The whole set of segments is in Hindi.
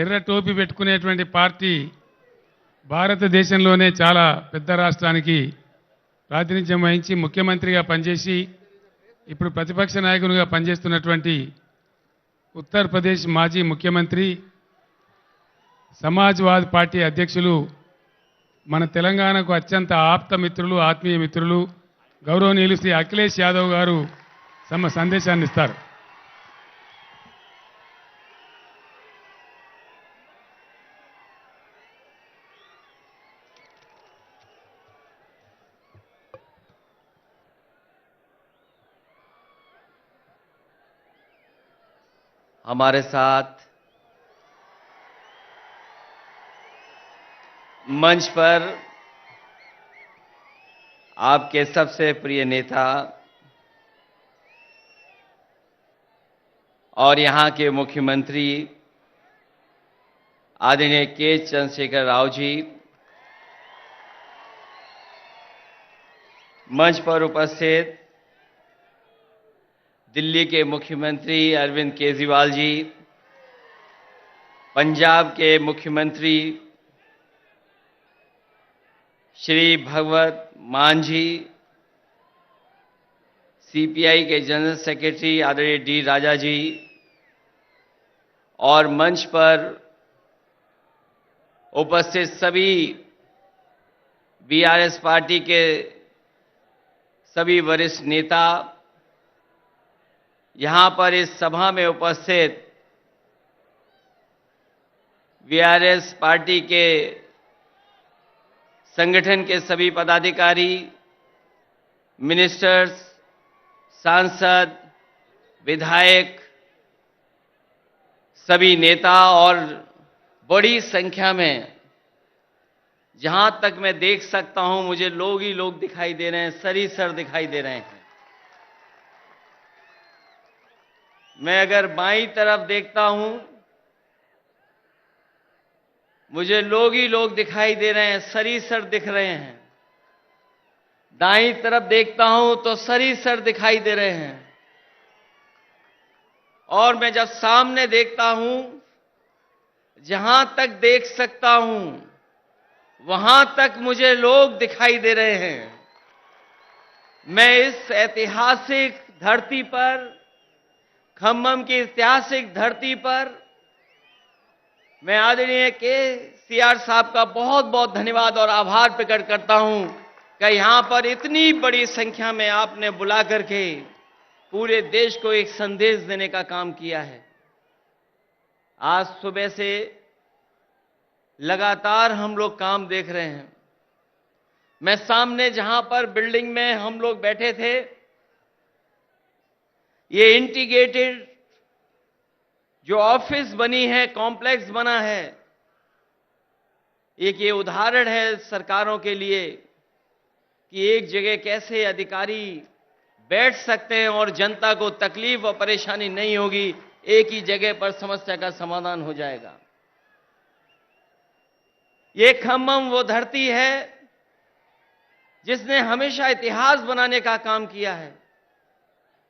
ఎర్ర టోపీ పెట్టుకునేటువంటి పార్టీ భారతదేశంలోనే చాలా పెద్ద రాష్ట్రానికి ప్రాతినిధ్యం వహించి ముఖ్యమంత్రిగా పనిచేసి ఇప్పుడు ప్రతిపక్ష నాయకునిగా పనిచేస్తున్నటువంటి ఉత్తరప్రదేశ్ మాజీ ముఖ్యమంత్రి సమాజ్వాదీ పార్టీ అధ్యక్షులు మన తెలంగాణకు అత్యంత ఆప్త మిత్రులు ఆత్మీయ మిత్రులు గౌరవనీయులు శ్రీ అఖిలేష్ యాదవ్ గారు తమ సందేశాన్ని ఇస్తారు. हमारे साथ मंच पर आपके सबसे प्रिय नेता और यहां के मुख्यमंत्री आदरणीय के चंद्रशेखर राव जी, मंच पर उपस्थित दिल्ली के मुख्यमंत्री अरविंद केजरीवाल जी, पंजाब के मुख्यमंत्री श्री भगवत मान जी, सीपीआई के जनरल सेक्रेटरी आदरणीय डी राजा जी और मंच पर उपस्थित सभी बीआरएस पार्टी के सभी वरिष्ठ नेता, यहां पर इस सभा में उपस्थित बीआरएस पार्टी के संगठन के सभी पदाधिकारी, मिनिस्टर्स, सांसद, विधायक, सभी नेता और बड़ी संख्या में, जहां तक मैं देख सकता हूं मुझे लोग ही लोग दिखाई दे रहे हैं, सर दिखाई दे रहे हैं। मैं अगर बाईं तरफ देखता हूं मुझे लोग ही लोग दिखाई दे रहे हैं, सर दिख रहे हैं। दाईं तरफ देखता हूं तो सर दिखाई दे रहे हैं। और मैं जब सामने देखता हूं, जहां तक देख सकता हूं वहां तक मुझे लोग दिखाई दे रहे हैं। मैं इस ऐतिहासिक धरती पर, खम्मम की ऐतिहासिक धरती पर, मैं आदरणीय केसीआर साहब का बहुत बहुत धन्यवाद और आभार प्रकट करता हूं कि यहां पर इतनी बड़ी संख्या में आपने बुला करके पूरे देश को एक संदेश देने का काम किया है। आज सुबह से लगातार हम लोग काम देख रहे हैं। मैं सामने जहां पर बिल्डिंग में हम लोग बैठे थे, ये इंटीग्रेटेड जो ऑफिस बनी है, कॉम्प्लेक्स बना है, एक ये उदाहरण है सरकारों के लिए कि एक जगह कैसे अधिकारी बैठ सकते हैं और जनता को तकलीफ और परेशानी नहीं होगी, एक ही जगह पर समस्या का समाधान हो जाएगा। ये खम्मम वो धरती है जिसने हमेशा इतिहास बनाने का काम किया है।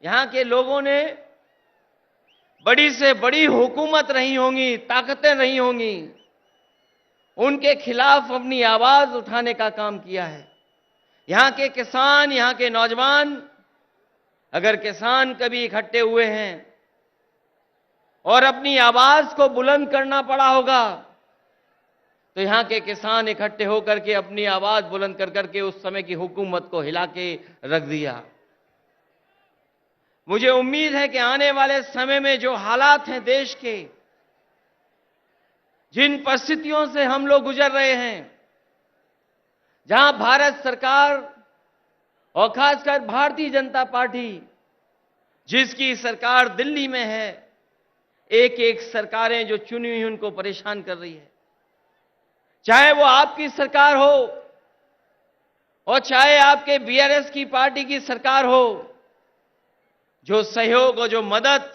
यहां के लोगों ने बड़ी से बड़ी हुकूमत रही होंगी, ताकतें रही होंगी, उनके खिलाफ अपनी आवाज उठाने का काम किया है। यहां के किसान, यहां के नौजवान, अगर किसान कभी इकट्ठे हुए हैं और अपनी आवाज को बुलंद करना पड़ा होगा, तो यहां के किसान इकट्ठे होकर के अपनी आवाज बुलंद कर करके उस समय की हुकूमत को हिला के रख दिया। मुझे उम्मीद है कि आने वाले समय में जो हालात हैं देश के, जिन परिस्थितियों से हम लोग गुजर रहे हैं, जहां भारत सरकार और खासकर भारतीय जनता पार्टी, जिसकी सरकार दिल्ली में है, एक एक सरकारें जो चुनी हुई उनको परेशान कर रही है। चाहे वो आपकी सरकार हो और चाहे आपके बीआरएस की पार्टी की सरकार हो, जो सहयोग और जो मदद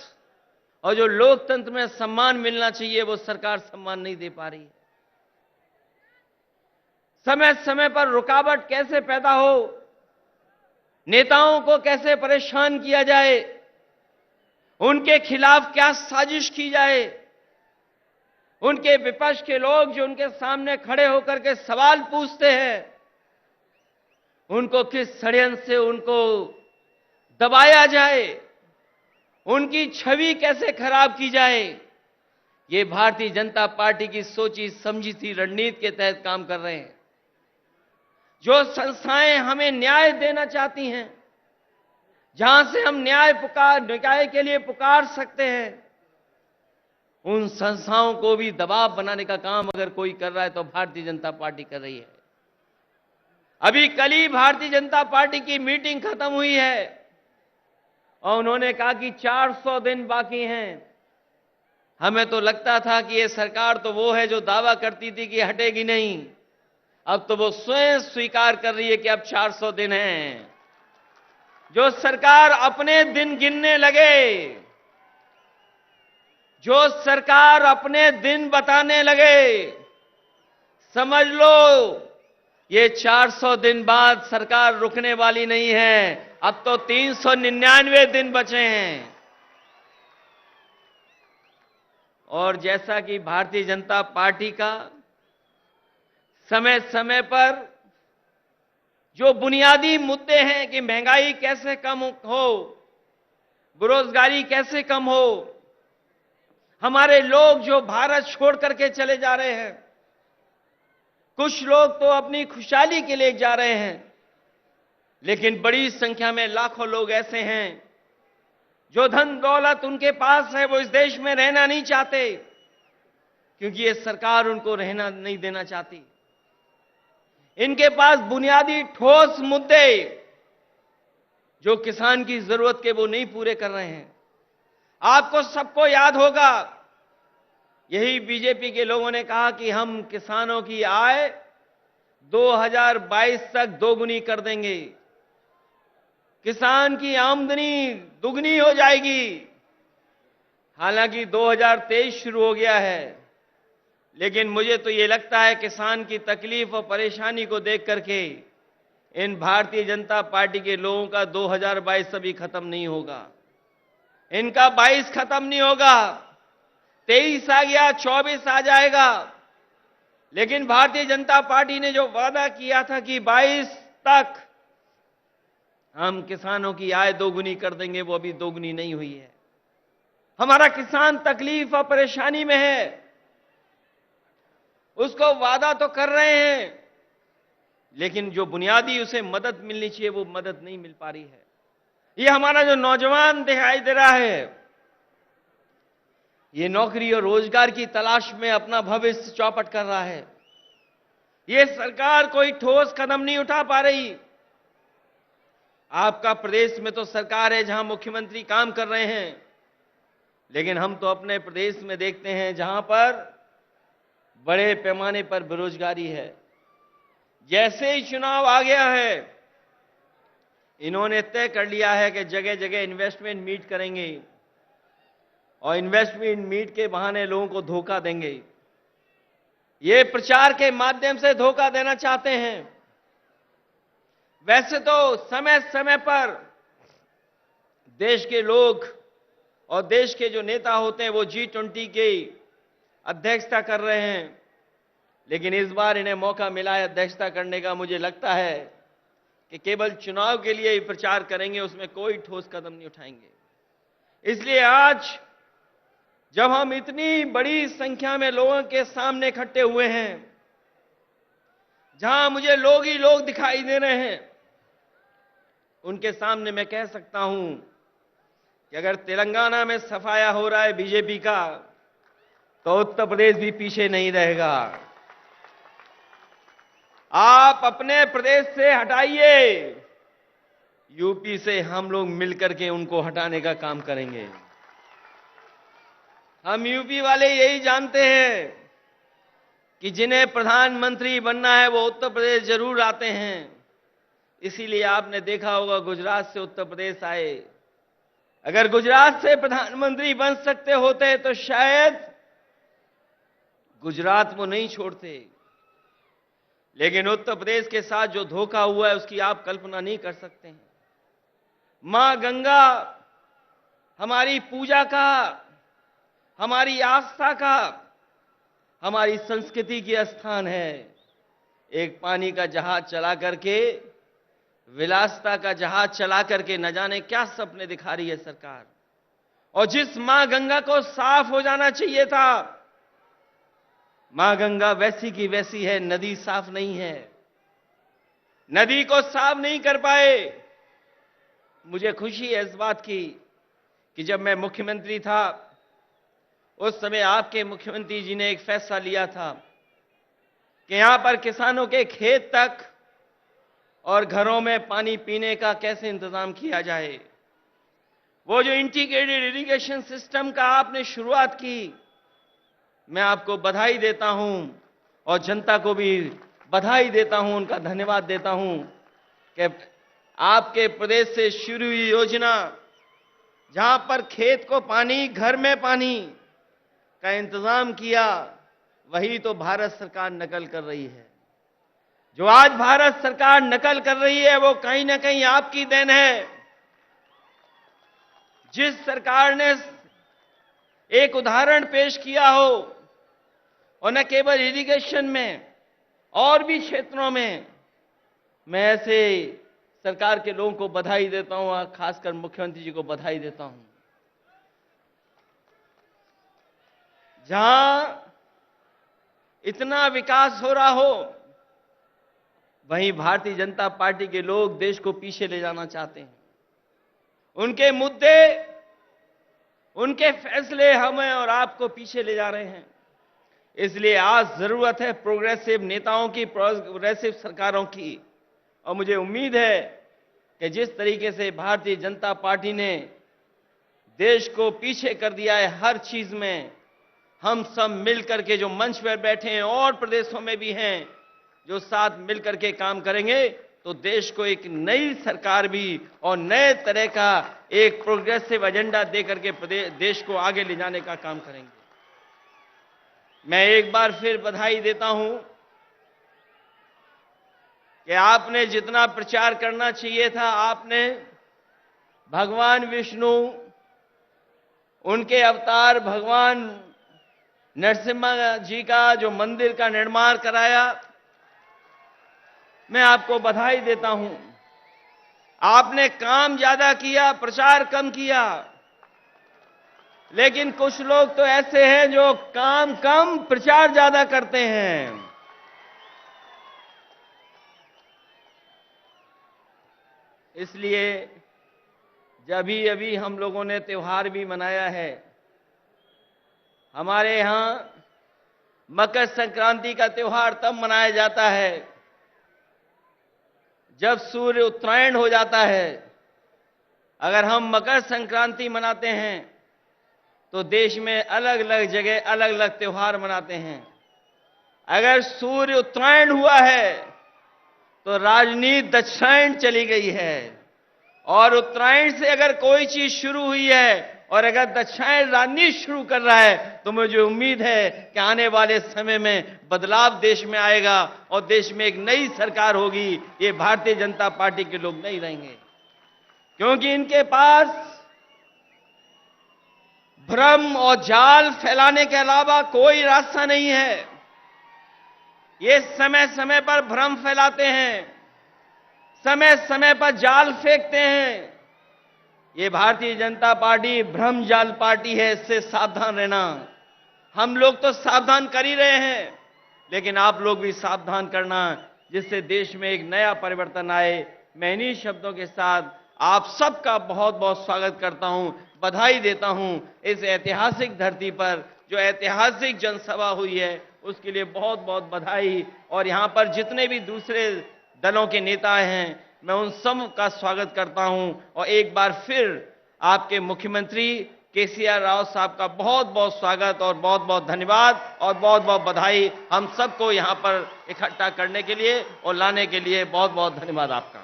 और जो लोकतंत्र में सम्मान मिलना चाहिए वो सरकार सम्मान नहीं दे पा रही है। समय समय पर रुकावट कैसे पैदा हो, नेताओं को कैसे परेशान किया जाए, उनके खिलाफ क्या साजिश की जाए, उनके विपक्ष के लोग जो उनके सामने खड़े होकर के सवाल पूछते हैं, उनको किस षड्यंत्र से उनको दबाया जाए, उनकी छवि कैसे खराब की जाए, ये भारतीय जनता पार्टी की सोची समझी सी रणनीति के तहत काम कर रहे हैं। जो संस्थाएं हमें न्याय देना चाहती हैं, जहां से हम न्याय के लिए पुकार सकते हैं, उन संस्थाओं को भी दबाव बनाने का काम अगर कोई कर रहा है तो भारतीय जनता पार्टी कर रही है। अभी कल ही भारतीय जनता पार्टी की मीटिंग खत्म हुई है और उन्होंने कहा कि 400 दिन बाकी हैं। हमें तो लगता था कि ये सरकार तो वो है जो दावा करती थी कि हटेगी नहीं, अब तो वो स्वयं स्वीकार कर रही है कि अब 400 दिन हैं। जो सरकार अपने दिन गिनने लगे, जो सरकार अपने दिन बताने लगे, समझ लो ये 400 दिन बाद सरकार रुकने वाली नहीं है। अब तो 399 दिन बचे हैं। और जैसा कि भारतीय जनता पार्टी का समय समय पर जो बुनियादी मुद्दे हैं कि महंगाई कैसे कम हो, बेरोजगारी कैसे कम हो, हमारे लोग जो भारत छोड़ करके चले जा रहे हैं, कुछ लोग तो अपनी खुशहाली के लिए जा रहे हैं, लेकिन बड़ी संख्या में लाखों लोग ऐसे हैं जो धन दौलत उनके पास है, वो इस देश में रहना नहीं चाहते क्योंकि ये सरकार उनको रहना नहीं देना चाहती। इनके पास बुनियादी ठोस मुद्दे जो किसान की जरूरत के वो नहीं पूरे कर रहे हैं। आपको सबको याद होगा, यही बीजेपी के लोगों ने कहा कि हम किसानों की आय 2022 तक दोगुनी कर देंगे, किसान की आमदनी दुगनी हो जाएगी। हालांकि 2023 शुरू हो गया है, लेकिन मुझे तो ये लगता है किसान की तकलीफ और परेशानी को देख करके इन भारतीय जनता पार्टी के लोगों का 2022 अभी खत्म नहीं होगा, इनका 22 खत्म नहीं होगा। 23 आ गया, 24 आ जाएगा, लेकिन भारतीय जनता पार्टी ने जो वादा किया था कि 22 तक हम किसानों की आय दोगुनी कर देंगे, वो अभी दोगुनी नहीं हुई है। हमारा किसान तकलीफ और परेशानी में है, उसको वादा तो कर रहे हैं, लेकिन जो बुनियादी उसे मदद मिलनी चाहिए वो मदद नहीं मिल पा रही है। ये हमारा जो नौजवान दिखाई दे रहा है, ये नौकरी और रोजगार की तलाश में अपना भविष्य चौपट कर रहा है। ये सरकार कोई ठोस कदम नहीं उठा पा रही। आपका प्रदेश में तो सरकार है जहां मुख्यमंत्री काम कर रहे हैं, लेकिन हम तो अपने प्रदेश में देखते हैं जहां पर बड़े पैमाने पर बेरोजगारी है। जैसे ही चुनाव आ गया है, इन्होंने तय कर लिया है कि जगह जगह इन्वेस्टमेंट मीट करेंगे और इन्वेस्टमेंट मीट के बहाने लोगों को धोखा देंगे। ये प्रचार के माध्यम से धोखा देना चाहते हैं। वैसे तो समय समय पर देश के लोग और देश के जो नेता होते हैं वो G20 की अध्यक्षता कर रहे हैं, लेकिन इस बार इन्हें मौका मिला है अध्यक्षता करने का। मुझे लगता है कि केवल चुनाव के लिए ही प्रचार करेंगे, उसमें कोई ठोस कदम नहीं उठाएंगे। इसलिए आज जब हम इतनी बड़ी संख्या में लोगों के सामने इकट्ठे हुए हैं, जहां मुझे लोग ही लोग दिखाई दे रहे हैं, उनके सामने मैं कह सकता हूं कि अगर तेलंगाना में सफाया हो रहा है बीजेपी का, तो उत्तर प्रदेश भी पीछे नहीं रहेगा। आप अपने प्रदेश से हटाइए, यूपी से हम लोग मिलकर के उनको हटाने का काम करेंगे। हम यूपी वाले यही जानते हैं कि जिन्हें प्रधानमंत्री बनना है वो उत्तर प्रदेश जरूर आते हैं। इसीलिए आपने देखा होगा गुजरात से उत्तर प्रदेश आए। अगर गुजरात से प्रधानमंत्री बन सकते होते तो शायद गुजरात को नहीं छोड़ते, लेकिन उत्तर प्रदेश के साथ जो धोखा हुआ है उसकी आप कल्पना नहीं कर सकते हैं। मां गंगा हमारी पूजा का, हमारी आस्था का हमारी संस्कृति की स्थान है। एक पानी का जहाज चला करके, विलासिता का जहाज चला करके न जाने क्या सपने दिखा रही है सरकार। और जिस मां गंगा को साफ हो जाना चाहिए था, मां गंगा वैसी की वैसी है, नदी साफ नहीं है, नदी को साफ नहीं कर पाए। मुझे खुशी है इस बात की कि जब मैं मुख्यमंत्री था, उस समय आपके मुख्यमंत्री जी ने एक फैसला लिया था कि यहां पर किसानों के खेत तक और घरों में पानी पीने का कैसे इंतजाम किया जाए। वो जो इंटीग्रेटेड इरिगेशन सिस्टम का आपने शुरुआत की, मैं आपको बधाई देता हूं और जनता को भी बधाई देता हूं, उनका धन्यवाद देता हूं कि आपके प्रदेश से शुरू हुई योजना, जहां पर खेत को पानी, घर में पानी का इंतजाम किया, वही तो भारत सरकार नकल कर रही है। जो आज भारत सरकार नकल कर रही है वो कहीं ना कहीं आपकी देन है। जिस सरकार ने एक उदाहरण पेश किया हो, और न केवल इरिगेशन में और भी क्षेत्रों में, मैं ऐसे सरकार के लोगों को बधाई देता हूं और खासकर मुख्यमंत्री जी को बधाई देता हूं। जहां इतना विकास हो रहा हो, वहीं भारतीय जनता पार्टी के लोग देश को पीछे ले जाना चाहते हैं। उनके मुद्दे, उनके फैसले हमें और आपको पीछे ले जा रहे हैं। इसलिए आज जरूरत है प्रोग्रेसिव नेताओं की, प्रोग्रेसिव सरकारों की। और मुझे उम्मीद है कि जिस तरीके से भारतीय जनता पार्टी ने देश को पीछे कर दिया है हर चीज में, हम सब मिलकर के जो मंच पर बैठे हैं और प्रदेशों में भी हैं, जो साथ मिलकर के काम करेंगे तो देश को एक नई सरकार भी और नए तरह का एक प्रोग्रेसिव एजेंडा देकर के देश को आगे ले जाने का काम करेंगे। मैं एक बार फिर बधाई देता हूं कि आपने जितना प्रचार करना चाहिए था, आपने भगवान विष्णु, उनके अवतार भगवान नरसिम्हा जी का जो मंदिर का निर्माण कराया, मैं आपको बधाई देता हूं। आपने काम ज्यादा किया, प्रचार कम किया। लेकिन कुछ लोग तो ऐसे हैं जो काम कम, प्रचार ज्यादा करते हैं। इसलिए जब अभी हम लोगों ने त्योहार भी मनाया है, हमारे यहां मकर संक्रांति का त्योहार तब मनाया जाता है जब सूर्य उत्तरायण हो जाता है। अगर हम मकर संक्रांति मनाते हैं तो देश में अलग अलग जगह अलग अलग त्योहार मनाते हैं। अगर सूर्य उत्तरायण हुआ है तो राजनीति दक्षिणायन चली गई है, और उत्तरायण से अगर कोई चीज शुरू हुई है और अगर दक्षिणायन राजनीति शुरू कर रहा है, तो मुझे उम्मीद है कि आने वाले समय में बदलाव देश में आएगा और देश में एक नई सरकार होगी। ये भारतीय जनता पार्टी के लोग नहीं रहेंगे, क्योंकि इनके पास भ्रम और जाल फैलाने के अलावा कोई रास्ता नहीं है। ये समय समय पर भ्रम फैलाते हैं, समय समय पर जाल फेंकते हैं। ये भारतीय जनता पार्टी भ्रम जाल पार्टी है, इससे सावधान रहना। हम लोग तो सावधान कर ही रहे हैं, लेकिन आप लोग भी सावधान करना, जिससे देश में एक नया परिवर्तन आए। मैं इन्हीं शब्दों के साथ आप सबका बहुत बहुत स्वागत करता हूं, बधाई देता हूं। इस ऐतिहासिक धरती पर जो ऐतिहासिक जनसभा हुई है, उसके लिए बहुत बहुत बधाई। और यहां पर जितने भी दूसरे दलों के नेता हैं, मैं उन सब का स्वागत करता हूं। और एक बार फिर आपके मुख्यमंत्री केसीआर राव साहब का बहुत बहुत स्वागत और बहुत बहुत धन्यवाद और बहुत बहुत बधाई। हम सबको यहां पर इकट्ठा करने के लिए और लाने के लिए बहुत बहुत धन्यवाद आपका।